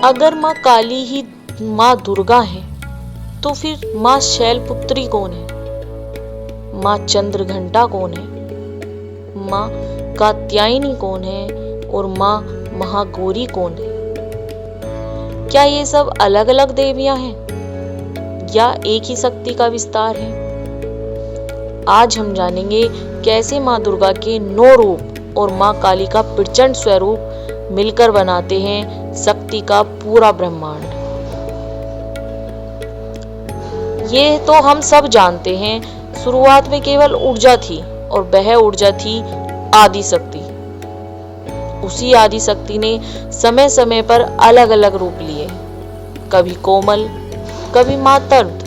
अगर माँ काली ही माँ दुर्गा है तो फिर माँ शैलपुत्री कौन है? माँ चंद्रघंटा कौन है? माँ कात्यायनी कौन है? और माँ महागौरी कौन है? क्या ये सब अलग अलग देवियां हैं या एक ही शक्ति का विस्तार है? आज हम जानेंगे कैसे माँ दुर्गा के 9 रूप और माँ काली का प्रचंड स्वरूप मिलकर बनाते हैं शक्ति का पूरा ब्रह्मांड। ये तो हम सब जानते हैं, शुरुआत में केवल ऊर्जा थी और वह ऊर्जा थी आदि शक्ति। उसी आदि शक्ति ने समय समय पर अलग अलग रूप लिए, कभी कोमल, कभी मातर्द,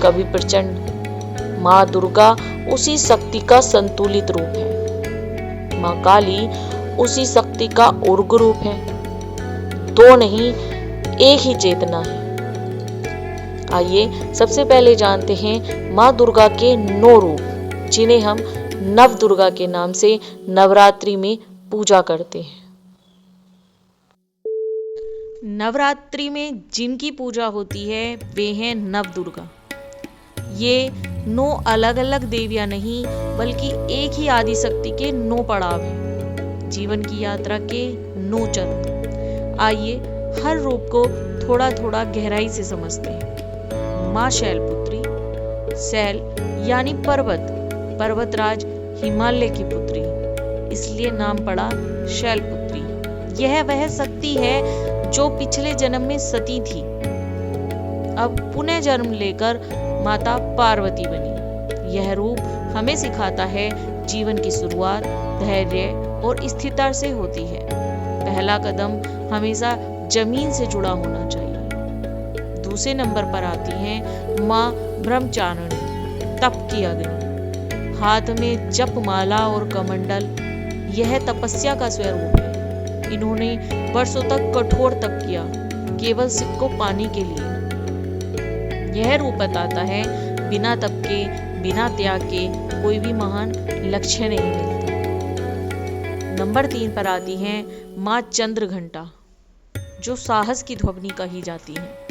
कभी प्रचंड। माँ दुर्गा उसी शक्ति का संतुलित रूप है। माँ काली उसी शक्ति का उग्र रूप है। दो नहीं, एक ही चेतना है। आइए सबसे पहले जानते हैं माँ दुर्गा के 9 रूप, जिन्हें हम नव दुर्गा के नाम से नवरात्रि में पूजा करते हैं। नवरात्रि में जिनकी पूजा होती है वे हैं नव दुर्गा। ये 9 अलग अलग देवियां नहीं बल्कि एक ही आदि शक्ति के 9 पड़ाव हैं, जीवन की यात्रा के 9 चरण। आइए हर रूप को थोड़ा थोड़ा गहराई से समझते हैं। माँ शैलपुत्री, शैल यानी पर्वत, पर्वतराज हिमालय की पुत्री, इसलिए नाम पड़ा शैलपुत्री। यह वह शक्ति है जो पिछले जन्म में सती थी, अब पुनः जन्म लेकर माता पार्वती बनी। यह रूप हमें सिखाता है जीवन की शुरुआत धैर्य और स्थिरता से होती है। पहला कदम हमेशा जमीन से जुड़ा होना चाहिए। दूसरे नंबर पर आती हैं माँ ब्रह्मचारिणी, तप की अग्नि, हाथ में जप माला और कमंडल, यह तपस्या का स्वरूप है। इन्होंने वर्षों तक कठोर तप किया, केवल सिक्को पाने के लिए। यह रूप बताता है बिना तप के, बिना त्याग के कोई भी महान लक्ष्य नहीं मिलता। नंबर 3 पर आती हैं माँ चंद्रघंटा, जो साहस की ध्वनि कही जाती है।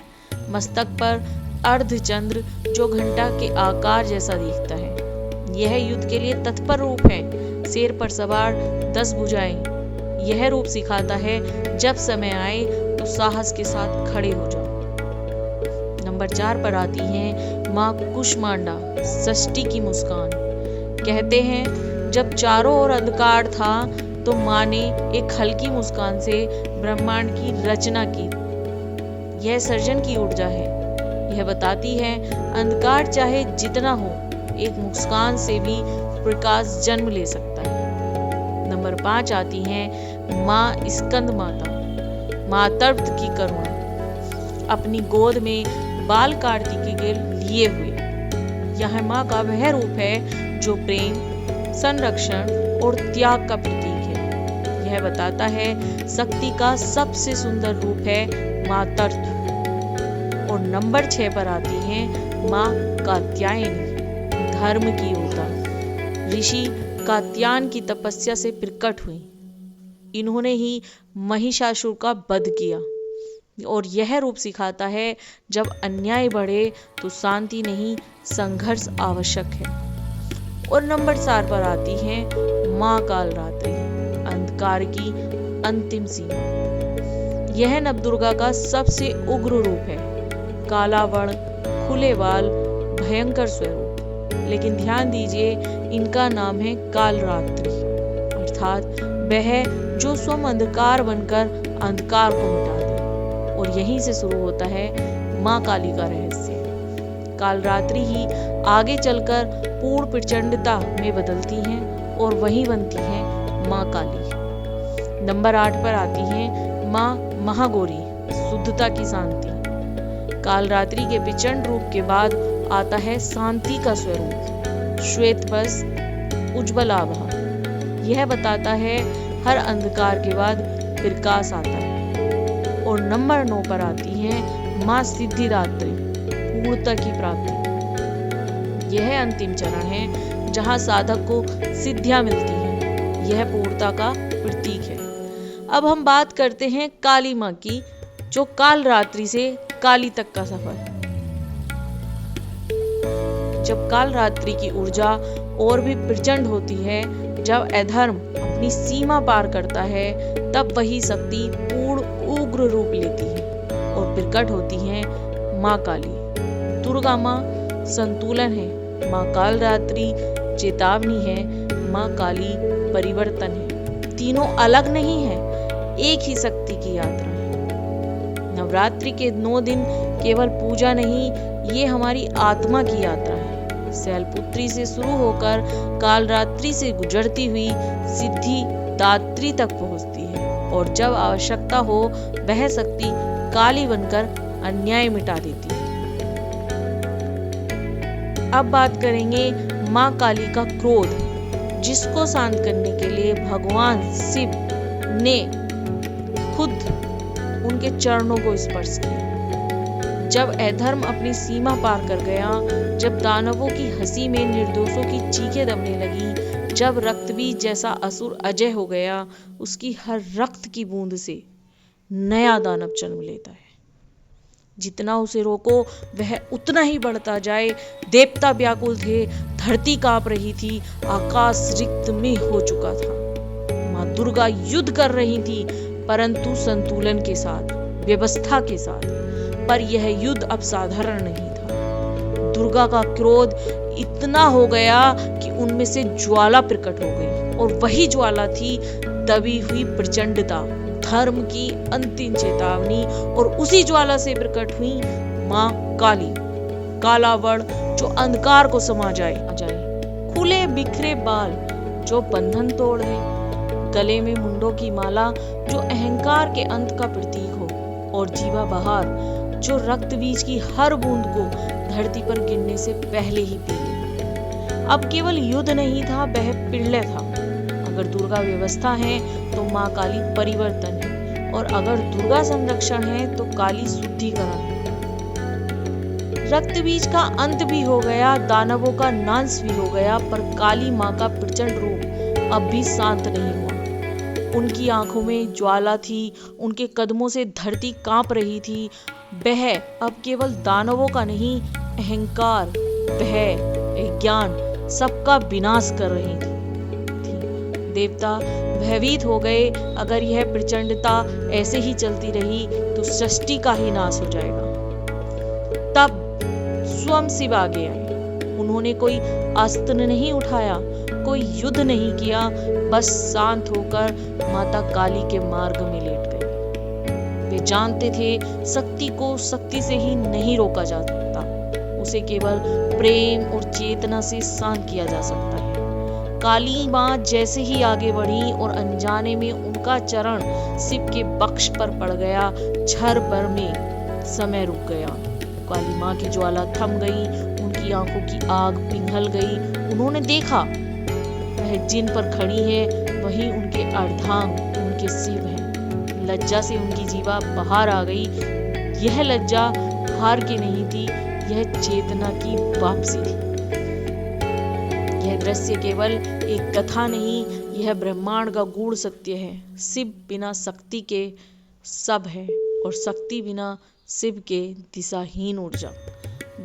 मस्तक पर अर्धचंद्र जो घंटा के आकार जैसा दिखता है। यह युद्ध के लिए तत्पर रूप है। शेर पर सवार 10 भुजाएं। यह रूप सिखाता है जब समय आए तो साहस के साथ खड़े हो जाओ। नंबर 4 पर आती हैं माँ कुष्मांडा, षष्ठी की मुस्कान। कहते हैं जब चारों ओर अंधकार था तो माँ ने एक हल्की मुस्कान से ब्रह्मांड की रचना की। यह सर्जन की ऊर्जा है। यह बताती है अंधकार चाहे जितना हो, एक मुस्कान से भी प्रकाश जन्म ले सकता है। नंबर 5 आती हैं माँ स्कंद माता, मातर्द की करुणा, अपनी गोद में बाल कार्तिकेय के लिए हुए। यह माँ का वह रूप है जो प्रेम, संरक्षण और त्याग का प्रतीक है। यह बताता है शक्ति का सबसे सुंदर रूप है मातर्द। और नंबर 6 पर आती हैं माँ कात्यायनी, धर्म की योद्धा, ऋषि कात्यायन की तपस्या से प्रकट हुई। इन्होंने ही महिषासुर का वध किया। और यह रूप सिखाता है जब अन्याय बढ़े तो शांति नहीं, संघर्ष आवश्यक है। और नंबर 4 पर आती है माँ कालरात्रि, अंधकार की अंतिम सीमा। यह नवदुर्गा का सबसे उग्र रूप है। काला वर्ण, खुले बाल, भयंकर स्वरूप। लेकिन ध्यान दीजिए, इनका नाम है कालरात्रि, अर्थात वह जो स्वयं अंधकार बनकर अंधकार को मिटा दे। और यहीं से शुरू होता है माँ काली का रहस्य। कालरात्रि ही आगे चलकर पूर्ण प्रचंडता में बदलती हैं और वही बनती हैं माँ काली। नंबर 8 पर आती हैं माँ महागौरी, शुद्धता की शांति। कालरात्रि के प्रचंड रूप के बाद आता है शांति का स्वरूप, श्वेत वस्त्र, उज्ज्वल आभा। यह बताता है हर अंधकार के बाद प्रकाश आता है। और नंबर 9 पर आती है माँ सिद्धिदात्री, पूर्णता की प्राप्ति। यह अंतिम चरण है जहाँ साधक को सिद्धियां मिलती हैं। यह पूर्णता का प्रतीक है। अब हम बात करते हैं काली माँ की, जो काल रात्रि से काली तक का सफर। जब काल रात्रि की ऊर्जा और भी प्रचंड होती है, जब अधर्म अपनी सीमा पार करता है, तब वही शक्ति पूर्ण उग्र रूप लेती है और प्रकट होती है माँ काली। दुर्गा माँ संतुलन है, माँ काल रात्रि चेतावनी है, माँ काली परिवर्तन है। तीनों अलग नहीं है, एक ही शक्ति की यात्रा है। नवरात्रि के 9 दिन केवल पूजा नहीं, ये हमारी आत्मा की यात्रा है। शैलपुत्री से शुरू होकर कालरात्रि से गुजरती हुई सिद्धि दात्री तक पहुंचती है, और जब आवश्यकता हो वह शक्ति काली बनकर अन्याय मिटा देती है। अब बात करेंगे माँ काली का क्रोध, जिसको शांत करने के लिए भगवान शिव ने खुद उनके चरणों को स्पर्श किया। जब अधर्म अपनी सीमा पार कर गया, जब दानवों की हंसी में निर्दोषों की चीखें दबने लगी, जब रक्तबीज जैसा असुर अजय हो गया, उसकी हर रक्त की बूंद से नया दानव जन्म लेता है। जितना उसे रोको वह उतना ही बढ़ता जाए। देवता व्याकुल थे, धरती कांप रही थी, आकाश रिक्त में हो चुका था। माँ दुर्गा युद्ध कर रही थी, परंतु संतुलन के साथ, व्यवस्था के साथ। पर यह युद्ध अब साधारण नहीं था। दुर्गा का क्रोध इतना हो गया कि उनमें से ज्वाला प्रकट हो गई, और वही ज्वाला थी दबी हुई प्रचंडता, धर्म की अंतिम चेतावनी। और उसी ज्वाला से प्रकट हुई माँ काली, काला वर्ण जो अंधकार को समा जाए, खुले बिखरे बाल जो बंधन तोड़ दे, गले में मुंडों की माला जो अहंकार के अंत का प्रतीक हो, और जीवा बहार जो रक्त बीज की हर बूंद को धरती पर गिरने से पहले ही पी ले। अब केवल युद्ध नहीं था, वह प्रलय था। अगर दुर्गा व्यवस्था है तो माँ काली परिवर्तन है, और अगर दुर्गा संरक्षण है तो काली शुद्धिकरण है। रक्त बीज का अंत भी हो गया, दानवों का नाश भी हो गया, पर काली माँ का प्रचंड रूप अब भी शांत नहीं हुआ। उनकी आंखों में ज्वाला थी, उनके कदमों से धरती कांप रही थी। वह अब केवल दानवों का नहीं, अहंकार, भय, ज्ञान सबका विनाश कर रही थी। देवता भयभीत हो गए, अगर यह प्रचंडता ऐसे ही चलती रही तो सृष्टि का ही नाश हो जाएगा। तब स्वयं शिव आगे आए। उन्होंने कोई अस्त्र नहीं उठाया, कोई युद्ध नहीं किया, बस शांत होकर माता काली के मार्ग में लेट गए। वे जानते थे शक्ति को शक्ति से ही नहीं रोका जा सकता, उसे केवल प्रेम और चेतना से शांत किया जा सकता है। काली माँ जैसे ही आगे बढ़ी और अनजाने में उनका चरण शिव के वक्ष पर पड़ गया, क्षण भर में समय रुक गया। काली माँ की ज्वाला थम गई, उनकी आंखों की आग पिघल गई। उन्होंने देखा वह जिन पर खड़ी है वही उनके अर्धांग, उनके शिव है। लज्जा से उनकी जीवा बाहर आ गई। यह लज्जा हार की नहीं थी, यह चेतना की वापसी थी। यह दृश्य केवल एक कथा नहीं, यह ब्रह्मांड का गूढ़ सत्य है। शिव बिना शक्ति के सब है, और शक्ति बिना शिव के दिशाहीन ऊर्जा।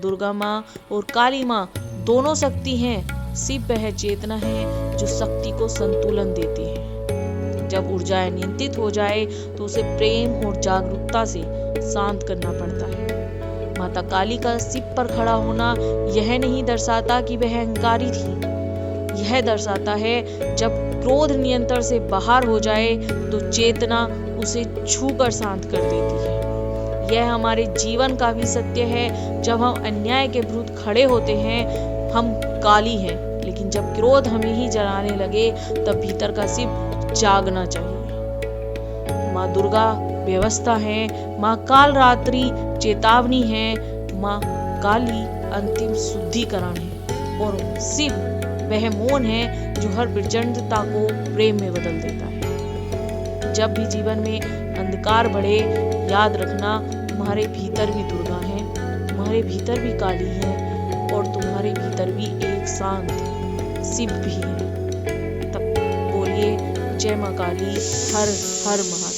दुर्गा माँ और काली माँ दोनों शक्ति हैं। शिव वह चेतना है जो शक्ति को संतुलन देती है। जब ऊर्जा नियंत्रित हो जाए तो उसे प्रेम और जागरूकता से शांत करना पड़ता है। माता काली का शिव पर खड़ा होना यह नहीं दर्शाता कि वह अहंकारी थी, यह दर्शाता है जब क्रोध नियंत्रण से बाहर हो जाए तो चेतना उसे छूकर शांत कर देती है। यह हमारे जीवन का भी सत्य है। जब हम अन्याय के विरुद्ध खड़े होते हैं हम काली हैं, लेकिन जब क्रोध हमें ही जलाने लगे तब भीतर का शिव जागना चाहिए। माँ दुर्गा व्यवस्था है, माँ काल रात्रि चेतावनी है, माँ काली अंतिम शुद्धिकरण है, और शिव वह मौन है जो हर प्रचंडता को प्रेम में बदल देता है। जब भी जीवन में अंधकार बढ़े, याद रखना तुम्हारे भीतर भी दुर्गा है, तुम्हारे भीतर भी काली है, और तुम्हारे भीतर भी एक शांत शिव भी है। तब बोलिए जय माँ काली, हर हर महादेव।